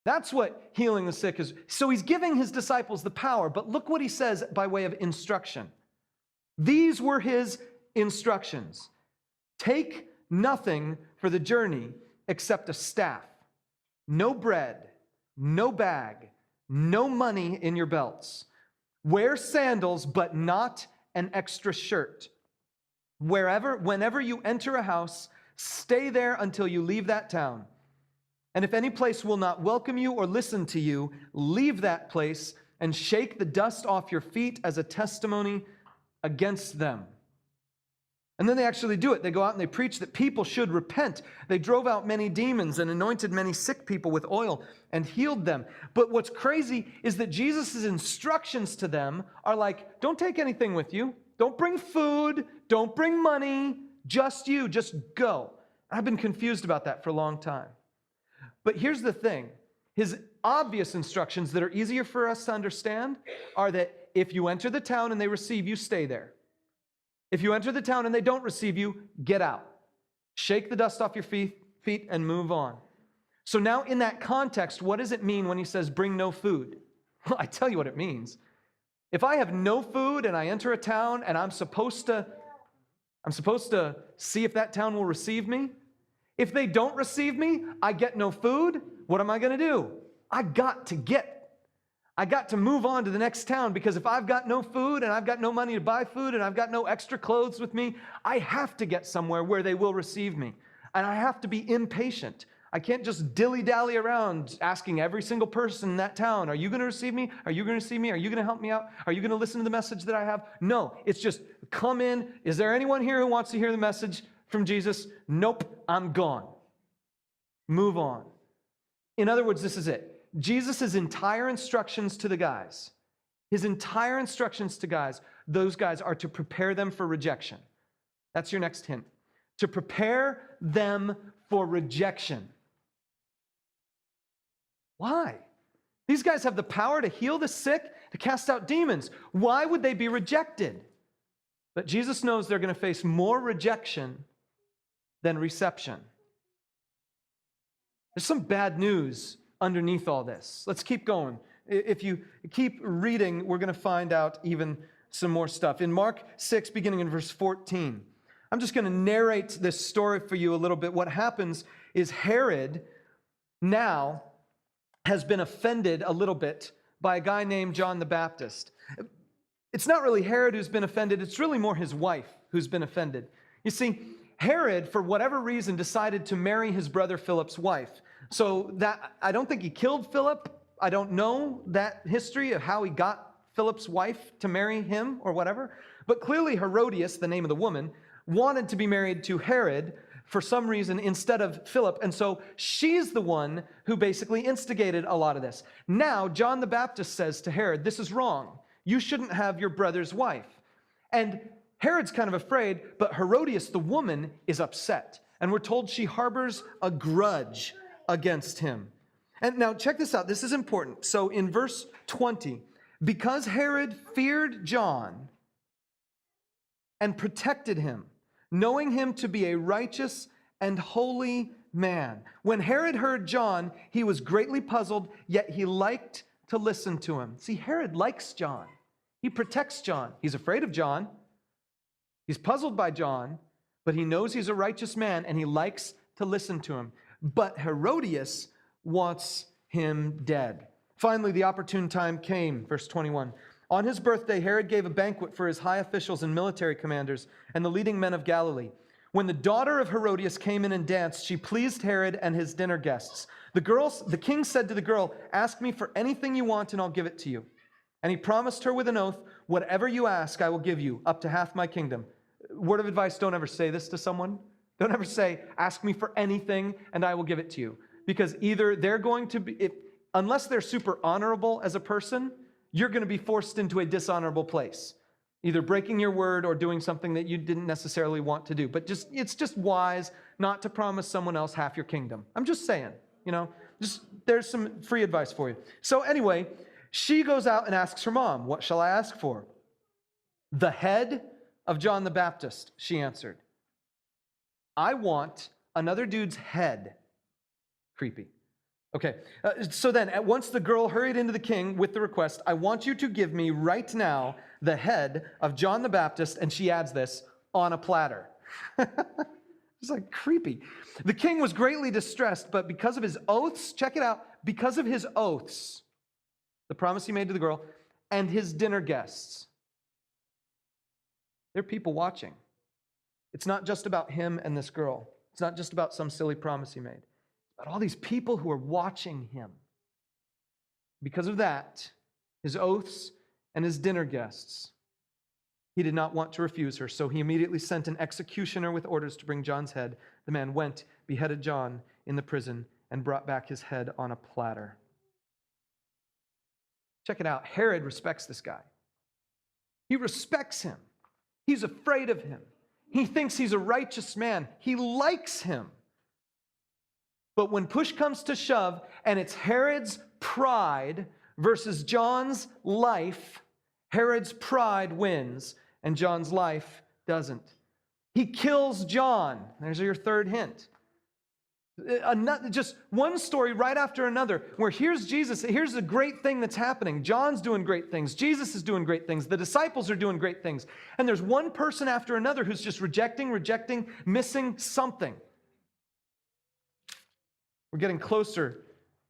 That's what healing the sick is. So he's giving his disciples the power, but look what he says by way of instruction. These were his instructions. Take nothing for the journey except a staff, no bread, no bag, no money in your belts. Wear sandals, but not an extra shirt. Whenever you enter a house, stay there until you leave that town. And if any place will not welcome you or listen to you, leave that place and shake the dust off your feet as a testimony against them. And then they actually do it. They go out and they preach that people should repent. They drove out many demons and anointed many sick people with oil and healed them. But what's crazy is that Jesus' instructions to them are like, don't take anything with you. Don't bring food. Don't bring money. Just you. Just go. I've been confused about that for a long time. But here's the thing. His obvious instructions that are easier for us to understand are that if you enter the town and they receive you, stay there. If you enter the town and they don't receive you, get out. Shake the dust off your feet and move on. So now in that context, what does it mean when he says bring no food? Well, I tell you what it means. If I have no food and I enter a town and I'm supposed to see if that town will receive me, if they don't receive me, I get no food, what am I going to do? I got to move on to the next town, because if I've got no food and I've got no money to buy food and I've got no extra clothes with me, I have to get somewhere where they will receive me. And I have to be impatient. I can't just dilly-dally around asking every single person in that town, are you going to receive me? Are you going to receive me? Are you going to help me out? Are you going to listen to the message that I have? No, it's just come in. Is there anyone here who wants to hear the message from Jesus? Nope, I'm gone. Move on. In other words, this is it. Jesus' entire instructions to the guys, those guys are to prepare them for rejection. That's your next hint. To prepare them for rejection. Why? These guys have the power to heal the sick, to cast out demons. Why would they be rejected? But Jesus knows they're going to face more rejection than reception. There's some bad news underneath all this. Let's keep going. If you keep reading, we're going to find out even some more stuff. In Mark 6, beginning in verse 14, I'm just going to narrate this story for you a little bit. What happens is Herod now has been offended a little bit by a guy named John the Baptist. It's not really Herod who's been offended. It's really more his wife who's been offended. You see, Herod, for whatever reason, decided to marry his brother Philip's wife. So that I don't think he killed Philip. I don't know that history of how he got Philip's wife to marry him or whatever. But clearly Herodias, the name of the woman, wanted to be married to Herod for some reason instead of Philip. And so she's the one who basically instigated a lot of this. Now, John the Baptist says to Herod, this is wrong. You shouldn't have your brother's wife. And Herod's kind of afraid, but Herodias, the woman, is upset. And we're told she harbors a grudge against him. And now check this out. This is important. So in verse 20, because Herod feared John and protected him, knowing him to be a righteous and holy man. When Herod heard John, he was greatly puzzled, yet he liked to listen to him. See, Herod likes John. He protects John. He's afraid of John. He's puzzled by John, but he knows he's a righteous man, and he likes to listen to him. But Herodias wants him dead. Finally, the opportune time came, verse 21. On his birthday, Herod gave a banquet for his high officials and military commanders and the leading men of Galilee. When the daughter of Herodias came in and danced, she pleased Herod and his dinner guests. The king said to the girl, ask me for anything you want and I'll give it to you. And he promised her with an oath, whatever you ask, I will give you, up to half my kingdom. Word of advice, don't ever say this to someone. Don't ever say, ask me for anything and I will give it to you. Because either they're going to be, unless they're super honorable as a person, you're going to be forced into a dishonorable place. Either breaking your word or doing something that you didn't necessarily want to do. But it's just wise not to promise someone else half your kingdom. I'm just saying, there's some free advice for you. So anyway, she goes out and asks her mom, what shall I ask for? The head of John the Baptist, she answered. I want another dude's head. Creepy. Okay, so then once the girl hurried into the king with the request, I want you to give me right now the head of John the Baptist, and she adds this, on a platter. It's like creepy. The king was greatly distressed, but because of his oaths, check it out, because of his oaths, the promise he made to the girl, and his dinner guests. There are people watching. It's not just about him and this girl. It's not just about some silly promise he made. It's about all these people who are watching him. Because of that, his oaths and his dinner guests, he did not want to refuse her, so he immediately sent an executioner with orders to bring John's head. The man went, beheaded John in the prison, and brought back his head on a platter. Check it out. Herod respects this guy. He respects him. He's afraid of him. He thinks he's a righteous man. He likes him. But when push comes to shove, and it's Herod's pride versus John's life, Herod's pride wins, and John's life doesn't. He kills John. There's your third hint. Just one story right after another, where here's Jesus, here's a great thing that's happening. John's doing great things. Jesus is doing great things. The disciples are doing great things. And there's one person after another who's just rejecting, missing something. We're getting closer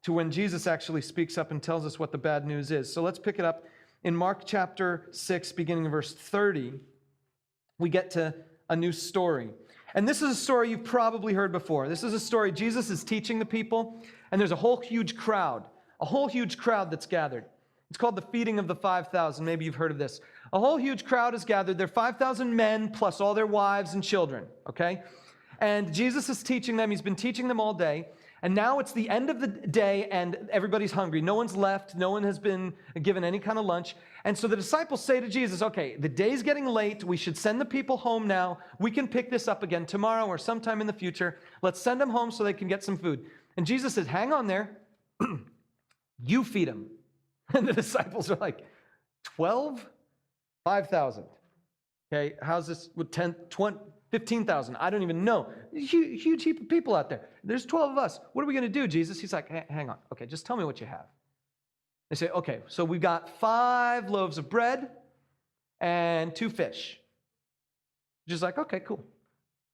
to when Jesus actually speaks up and tells us what the bad news is. So let's pick it up in Mark chapter 6, beginning in verse 30. We get to a new story. And this is a story you've probably heard before. This is a story Jesus is teaching the people, and there's a whole huge crowd that's gathered. It's called the feeding of the 5,000. Maybe you've heard of this. A whole huge crowd is gathered. There are 5,000 men plus all their wives and children, okay? And Jesus is teaching them. He's been teaching them all day. And now it's the end of the day, and everybody's hungry. No one's left. No one has been given any kind of lunch. And so the disciples say to Jesus, okay, the day's getting late. We should send the people home now. We can pick this up again tomorrow or sometime in the future. Let's send them home so they can get some food. And Jesus says, hang on there. You feed them. And the disciples are like, 12? 5,000. Okay, how's this with 10, 20, 15,000? I don't even know. Huge heap of people out there. There's 12 of us. What are we going to do, Jesus? He's like, hang on. Okay, just tell me what you have. They say, okay, so we've got 5 loaves of bread and 2 fish. Just like, okay, cool.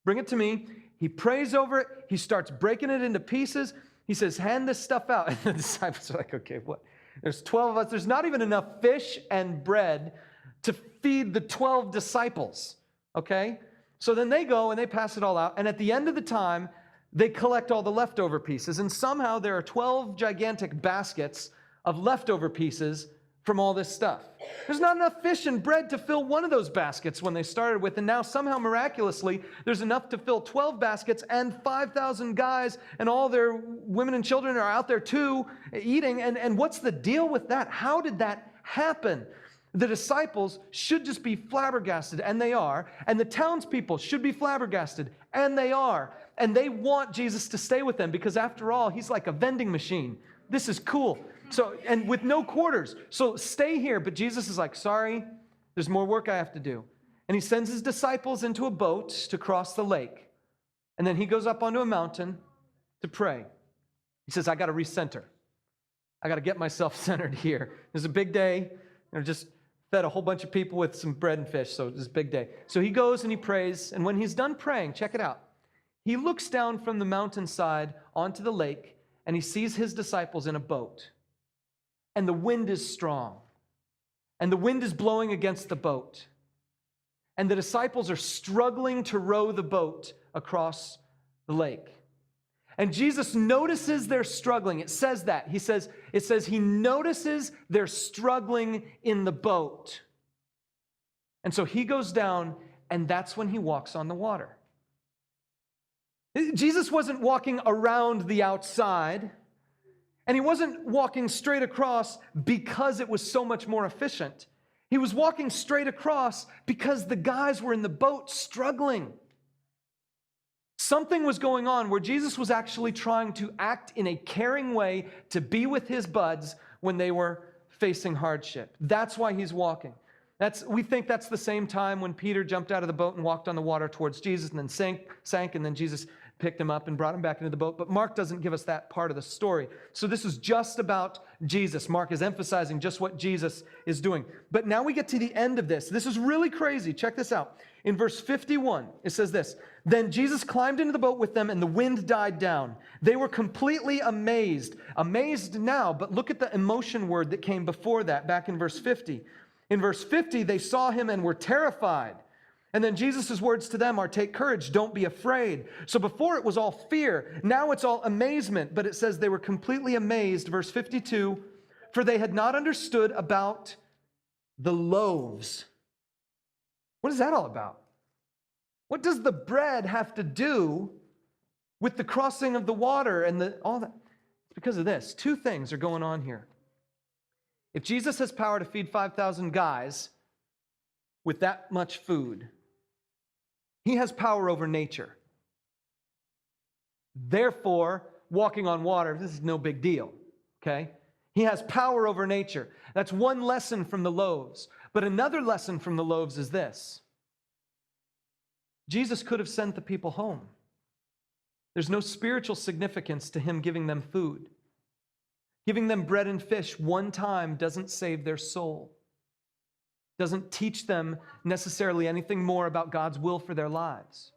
Bring it to me. He prays over it. He starts breaking it into pieces. He says, hand this stuff out. And the disciples are like, okay, what? There's 12 of us. There's not even enough fish and bread to feed the 12 disciples, okay? So then they go and they pass it all out. And at the end of the time, they collect all the leftover pieces. And somehow there are 12 gigantic baskets of leftover pieces from all this stuff. There's not enough fish and bread to fill one of those baskets when they started with. And now somehow miraculously, there's enough to fill 12 baskets, and 5,000 guys and all their women and children are out there too eating. And what's the deal with that? How did that happen? The disciples should just be flabbergasted, and they are. And the townspeople should be flabbergasted, and they are. And they want Jesus to stay with them because, after all, he's like a vending machine. This is cool. So, and with no quarters. So stay here. But Jesus is like, sorry, there's more work I have to do. And he sends his disciples into a boat to cross the lake. And then he goes up onto a mountain to pray. He says, I got to recenter. I got to get myself centered here. There's a big day. Just fed a whole bunch of people with some bread and fish, so it's a big day. So he goes and he prays, and when he's done praying, check it out. He looks down from the mountainside onto the lake, and he sees his disciples in a boat. And the wind is strong, and the wind is blowing against the boat. And the disciples are struggling to row the boat across the lake. And Jesus notices they're struggling. It says that. It says he notices they're struggling in the boat. And so he goes down, and that's when he walks on the water. Jesus wasn't walking around the outside, and he wasn't walking straight across because it was so much more efficient. He was walking straight across because the guys were in the boat struggling. Something was going on where Jesus was actually trying to act in a caring way to be with his buds when they were facing hardship. That's why he's walking. We think that's the same time when Peter jumped out of the boat and walked on the water towards Jesus and then sank, and then Jesus picked him up and brought him back into the boat. But Mark doesn't give us that part of the story. So this is just about Jesus. Mark is emphasizing just what Jesus is doing. But now we get to the end of this. This is really crazy. Check this out. In verse 51, it says this, "Then Jesus climbed into the boat with them, and the wind died down. They were completely amazed." Amazed now, but look at the emotion word that came before that, back in verse 50. In verse 50, they saw him and were terrified. And then Jesus' words to them are, "Take courage, don't be afraid." So before it was all fear, now it's all amazement. But it says they were completely amazed, verse 52, "For they had not understood about the loaves." What is that all about? What does the bread have to do with the crossing of the water and all that? It's because of this. Two things are going on here. If Jesus has power to feed 5,000 guys with that much food, he has power over nature. Therefore, walking on water, this is no big deal, okay? He has power over nature. That's one lesson from the loaves. But another lesson from the loaves is this. Jesus could have sent the people home. There's no spiritual significance to him giving them food. Giving them bread and fish one time doesn't save their soul. Doesn't teach them necessarily anything more about God's will for their lives.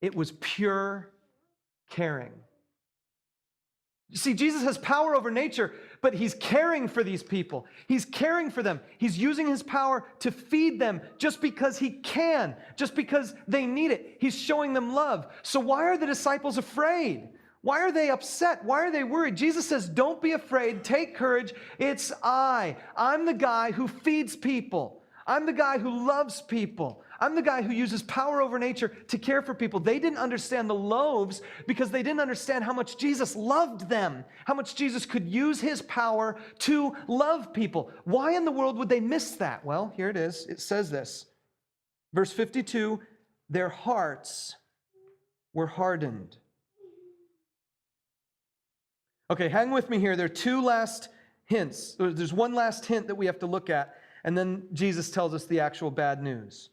It was pure caring. You see, Jesus has power over nature, but he's caring for these people. He's caring for them. He's using his power to feed them just because he can, just because they need it. He's showing them love. So why are the disciples afraid? Why are they upset? Why are they worried? Jesus says, "Don't be afraid. Take courage. It's I. I'm the guy who feeds people. I'm the guy who loves people. I'm the guy who uses power over nature to care for people." They didn't understand the loaves because they didn't understand how much Jesus loved them, how much Jesus could use his power to love people. Why in the world would they miss that? Well, here it is. It says this. Verse 52, "Their hearts were hardened." Okay, hang with me here. There are two last hints. There's one last hint that we have to look at, and then Jesus tells us the actual bad news.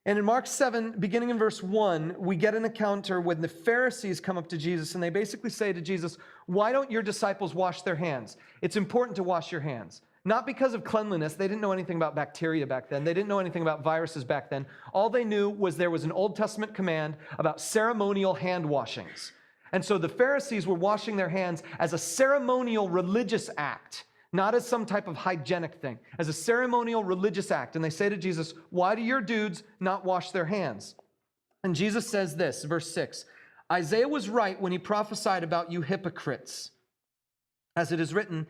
And in Mark 7, beginning in verse 1, we get an encounter when the Pharisees come up to Jesus, and they basically say to Jesus, "Why don't your disciples wash their hands? It's important to wash your hands." Not because of cleanliness. They didn't know anything about bacteria back then. They didn't know anything about viruses back then. All they knew was there was an Old Testament command about ceremonial hand washings. And so the Pharisees were washing their hands as a ceremonial religious act, not as some type of hygienic thing, as a ceremonial religious act. And they say to Jesus, "Why do your dudes not wash their hands?" And Jesus says this, verse 6, "Isaiah was right when he prophesied about you hypocrites. As it is written,